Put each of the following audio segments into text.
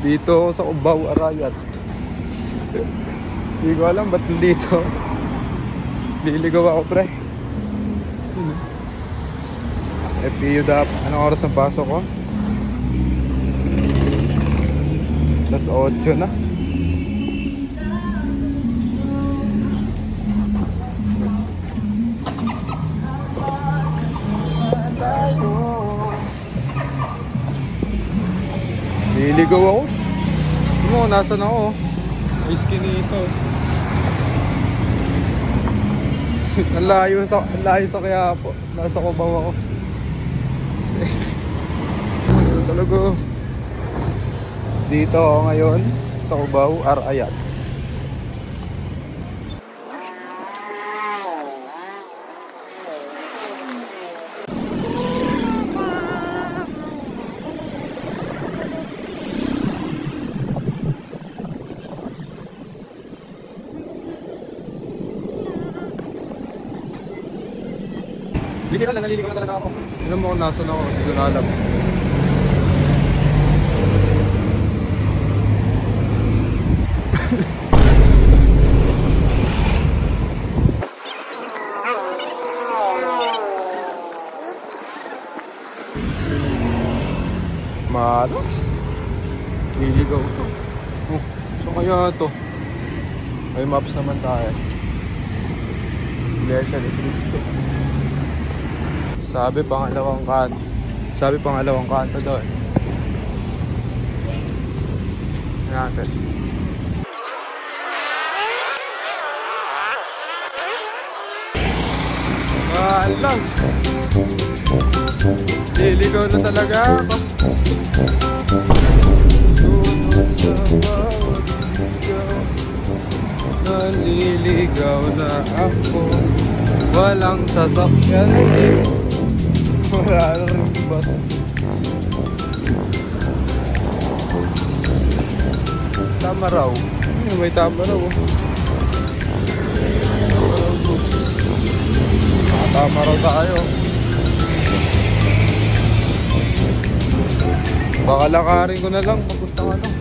Dito ako sa Cubao, Arayat. Hindi ko alam ba't nandito. Liligaw ako, pre. FPU dapat. Anong oras ang pasok ko? Plus 8 na. Liligaw ako. Ano, nasan ako? May skinito. Ang layo sa Quiapo. Nasa Cubao ako. Talaga. Dito ako ngayon sa Cubao, Arayat. Literal na naliligaw na talaga ako. Alam mo kung nasan ako, hindi ko na alam. Malos. Liligaw to. Oh, so kaya to. May maps naman tayo. Iglesia ni Cristo. Sabi pangalawang kanto doon. Natin. Malas. Liligaw na talaga ako. Sunod sa bawat ligaw. Naliligaw na ako. Walang sasakyan. Wala na rin bus. Tama raw. May tama raw. Tama raw tayo. Baka lakarin ko na lang. Papunta ka lang.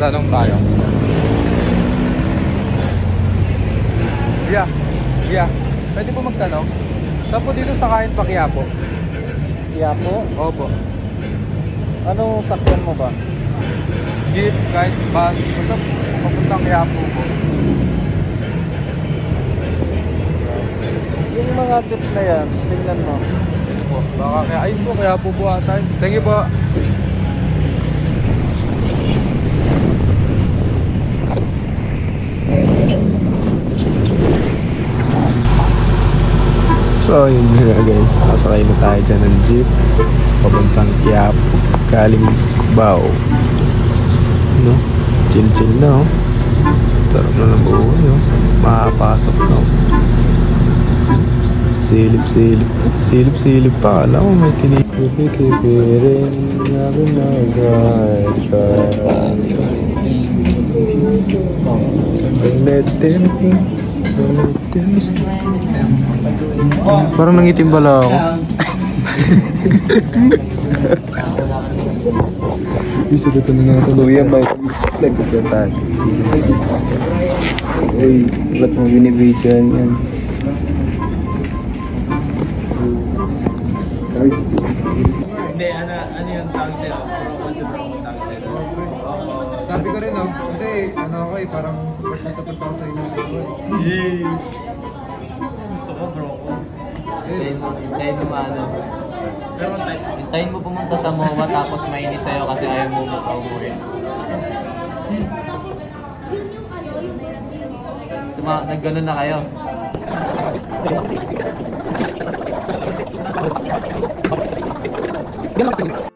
Tanong tayo. Yeah. Pwede po magtanong? Saan po dito sakayin pa Quiapo? Quiapo? Opo. Anong sakyan mo ba? Jeep, kahit bus. Basta papuntang Quiapo po. Yung mga jeep na yan, tingnan mo. Po. Baka kaya, ayun po, Quiapo po ata. Thank you po. So yun nga guys, nakasakay na tayo dyan ng jeep papuntang Quiapo, galing Cubao. Ano? Chill na oh. Tarap na ng buhay oh. Makapasok na oh. Silip pa. Alam mo may kinikipirin namin na parang nangitim pala ako. Bisa dito na natin. Kuya, may nagkakatan. Uy, ba't mo binibidyan yan? Hindi, ano yung tawag sa'yo? Ano yung tawag sa'yo? Sabi ko rin oh, kasi ano ako eh, parang support ako sa inyo. Yay! Gusto ko bro ko. Hintayin mo maano. Hintayin mo pumunta sa MOA tapos mainis sa'yo kasi ayaw mo makauwi. Nagganon na kayo. Ganun kasi.